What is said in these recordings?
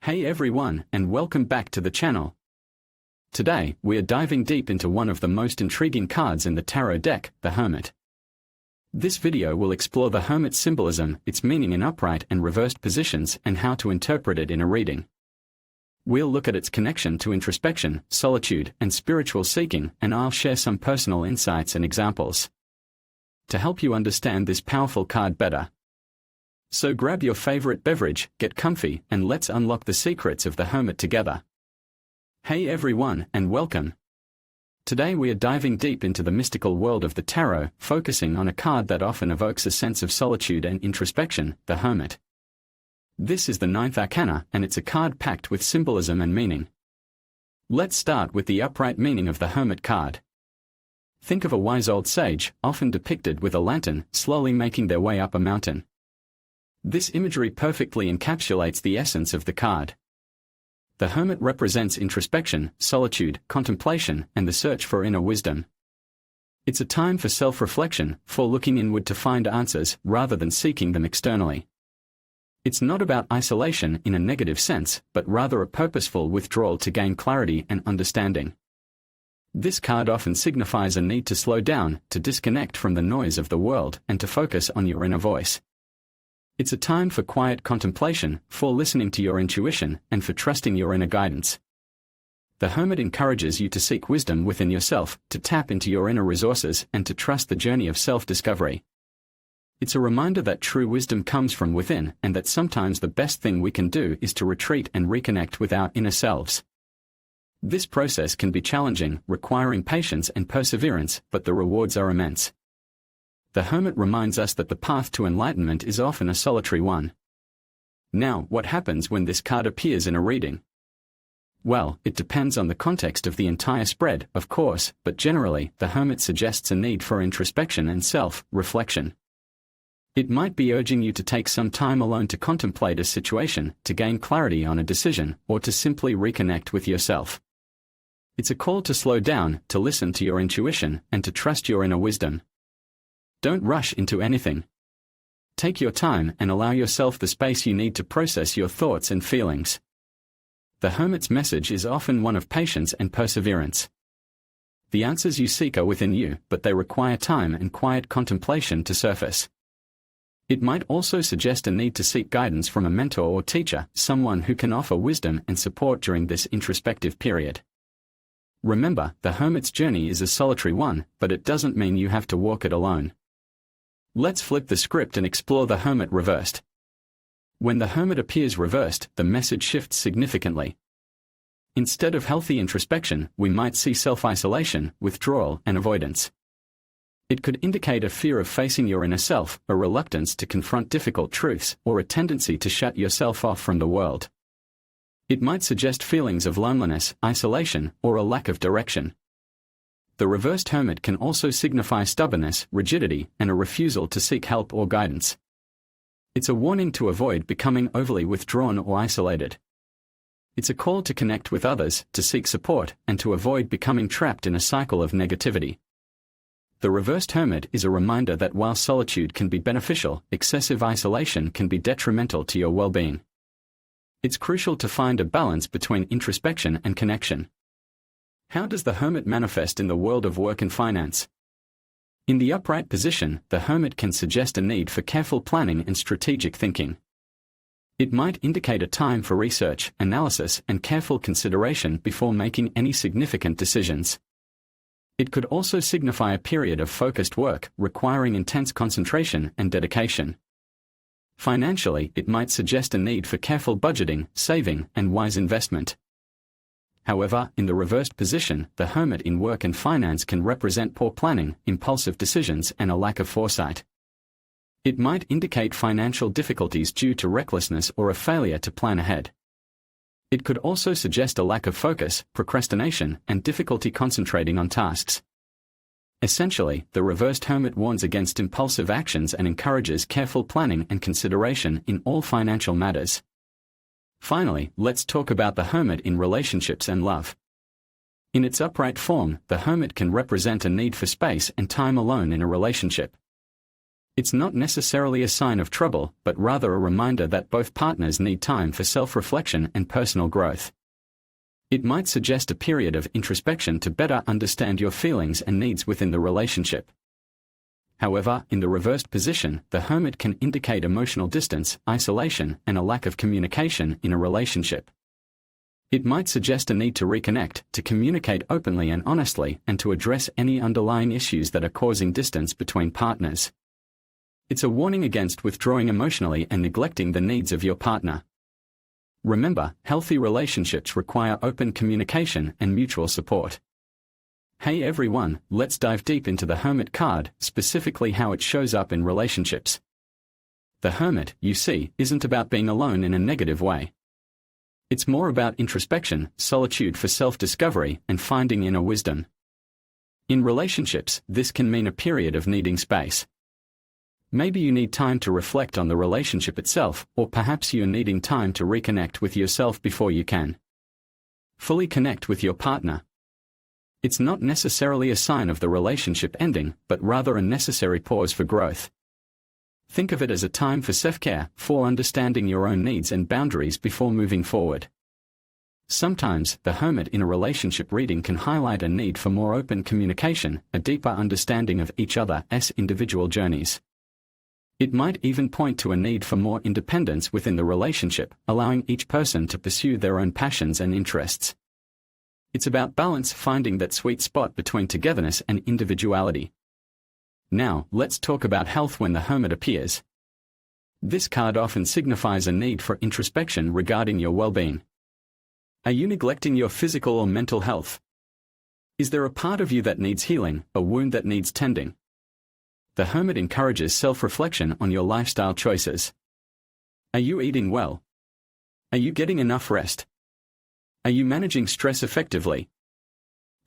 Hey everyone, and welcome back to the channel. Today, we are diving deep into one of the most intriguing cards in the tarot deck, the Hermit. This video will explore the Hermit's symbolism, its meaning in upright and reversed positions, and how to interpret it in a reading. We'll look at its connection to introspection, solitude, and spiritual seeking, and I'll share some personal insights and examples to help you understand this powerful card better. So grab your favorite beverage, get comfy, and let's unlock the secrets of the Hermit together. Hey everyone, and welcome. Today we are diving deep into the mystical world of the tarot, focusing on a card that often evokes a sense of solitude and introspection, the Hermit. This is the ninth Arcana, and it's a card packed with symbolism and meaning. Let's start with the upright meaning of the Hermit card. Think of a wise old sage, often depicted with a lantern, slowly making their way up a mountain. This imagery perfectly encapsulates the essence of the card. The Hermit represents introspection, solitude, contemplation, and the search for inner wisdom. It's a time for self-reflection, for looking inward to find answers, rather than seeking them externally. It's not about isolation in a negative sense, but rather a purposeful withdrawal to gain clarity and understanding. This card often signifies a need to slow down, to disconnect from the noise of the world, and to focus on your inner voice. It's a time for quiet contemplation, for listening to your intuition, and for trusting your inner guidance. The Hermit encourages you to seek wisdom within yourself, to tap into your inner resources, and to trust the journey of self-discovery. It's a reminder that true wisdom comes from within, and that sometimes the best thing we can do is to retreat and reconnect with our inner selves. This process can be challenging, requiring patience and perseverance, but the rewards are immense. The Hermit reminds us that the path to enlightenment is often a solitary one. Now, what happens when this card appears in a reading? Well, it depends on the context of the entire spread, of course, but generally, the Hermit suggests a need for introspection and self-reflection. It might be urging you to take some time alone to contemplate a situation, to gain clarity on a decision, or to simply reconnect with yourself. It's a call to slow down, to listen to your intuition, and to trust your inner wisdom. Don't rush into anything. Take your time and allow yourself the space you need to process your thoughts and feelings. The Hermit's message is often one of patience and perseverance. The answers you seek are within you, but they require time and quiet contemplation to surface. It might also suggest a need to seek guidance from a mentor or teacher, someone who can offer wisdom and support during this introspective period. Remember, the Hermit's journey is a solitary one, but it doesn't mean you have to walk it alone. Let's flip the script and explore the Hermit reversed. When the Hermit appears reversed, the message shifts significantly. Instead of healthy introspection, we might see self-isolation, withdrawal, and avoidance. It could indicate a fear of facing your inner self, a reluctance to confront difficult truths, or a tendency to shut yourself off from the world. It might suggest feelings of loneliness, isolation, or a lack of direction. The reversed Hermit can also signify stubbornness, rigidity, and a refusal to seek help or guidance. It's a warning to avoid becoming overly withdrawn or isolated. It's a call to connect with others, to seek support, and to avoid becoming trapped in a cycle of negativity. The reversed Hermit is a reminder that while solitude can be beneficial, excessive isolation can be detrimental to your well-being. It's crucial to find a balance between introspection and connection. How does the Hermit manifest in the world of work and finance? In the upright position, the Hermit can suggest a need for careful planning and strategic thinking. It might indicate a time for research, analysis, and careful consideration before making any significant decisions. It could also signify a period of focused work, requiring intense concentration and dedication. Financially, it might suggest a need for careful budgeting, saving, and wise investment. However, in the reversed position, the Hermit in work and finance can represent poor planning, impulsive decisions, and a lack of foresight. It might indicate financial difficulties due to recklessness or a failure to plan ahead. It could also suggest a lack of focus, procrastination, and difficulty concentrating on tasks. Essentially, the reversed Hermit warns against impulsive actions and encourages careful planning and consideration in all financial matters. Finally, let's talk about the Hermit in relationships and love. In its upright form, the Hermit can represent a need for space and time alone in a relationship. It's not necessarily a sign of trouble, but rather a reminder that both partners need time for self-reflection and personal growth. It might suggest a period of introspection to better understand your feelings and needs within the relationship. However, in the reversed position, the Hermit can indicate emotional distance, isolation, and a lack of communication in a relationship. It might suggest a need to reconnect, to communicate openly and honestly, and to address any underlying issues that are causing distance between partners. It's a warning against withdrawing emotionally and neglecting the needs of your partner. Remember, healthy relationships require open communication and mutual support. Hey everyone, let's dive deep into the Hermit card, specifically how it shows up in relationships. The Hermit, you see, isn't about being alone in a negative way. It's more about introspection, solitude for self-discovery, and finding inner wisdom. In relationships, this can mean a period of needing space. Maybe you need time to reflect on the relationship itself, or perhaps you're needing time to reconnect with yourself before you can fully connect with your partner. It's not necessarily a sign of the relationship ending, but rather a necessary pause for growth. Think of it as a time for self-care, for understanding your own needs and boundaries before moving forward. Sometimes, the Hermit in a relationship reading can highlight a need for more open communication, a deeper understanding of each other's individual journeys. It might even point to a need for more independence within the relationship, allowing each person to pursue their own passions and interests. It's about balance, finding that sweet spot between togetherness and individuality. Now, let's talk about health when the Hermit appears. This card often signifies a need for introspection regarding your well-being. Are you neglecting your physical or mental health? Is there a part of you that needs healing, a wound that needs tending? The Hermit encourages self-reflection on your lifestyle choices. Are you eating well? Are you getting enough rest? Are you managing stress effectively?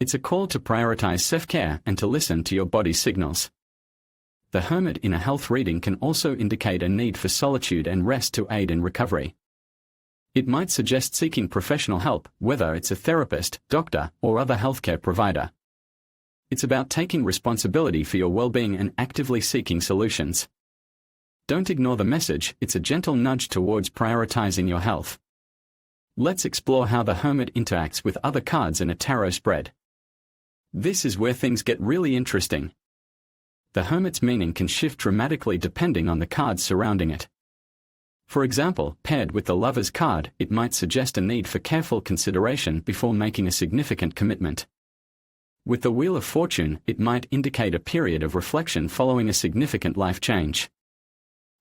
It's a call to prioritize self-care and to listen to your body's signals. The Hermit in a health reading can also indicate a need for solitude and rest to aid in recovery. It might suggest seeking professional help, whether it's a therapist, doctor, or other healthcare provider. It's about taking responsibility for your well-being and actively seeking solutions. Don't ignore the message, it's a gentle nudge towards prioritizing your health. Let's explore how the Hermit interacts with other cards in a tarot spread. This is where things get really interesting. The Hermit's meaning can shift dramatically depending on the cards surrounding it. For example, paired with the Lover's card, it might suggest a need for careful consideration before making a significant commitment. With the Wheel of Fortune, it might indicate a period of reflection following a significant life change.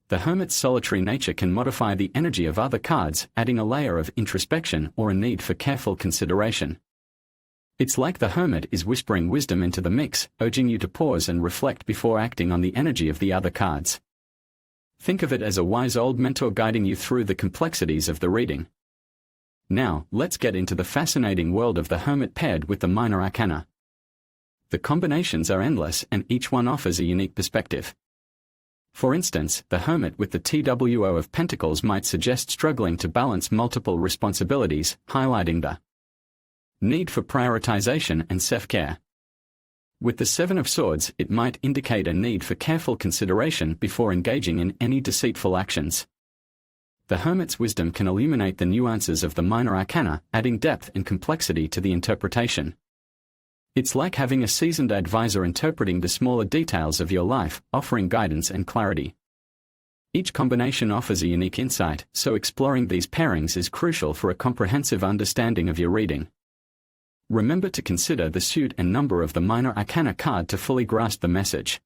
The Hermit's solitary nature can modify the energy of other cards, adding a layer of introspection or a need for careful consideration. It's like the Hermit is whispering wisdom into the mix, urging you to pause and reflect before acting on the energy of the other cards. Think of it as a wise old mentor guiding you through the complexities of the reading. Now, let's get into the fascinating world of the Hermit paired with the Minor Arcana. The combinations are endless and each one offers a unique perspective. For instance, the Hermit with the TWO of Pentacles might suggest struggling to balance multiple responsibilities, highlighting the need for prioritization and self-care. With the Seven of Swords, it might indicate a need for careful consideration before engaging in any deceitful actions. The Hermit's wisdom can illuminate the nuances of the Minor Arcana, adding depth and complexity to the interpretation. It's like having a seasoned advisor interpreting the smaller details of your life, offering guidance and clarity. Each combination offers a unique insight, so exploring these pairings is crucial for a comprehensive understanding of your reading. Remember to consider the suit and number of the Minor Arcana card to fully grasp the message.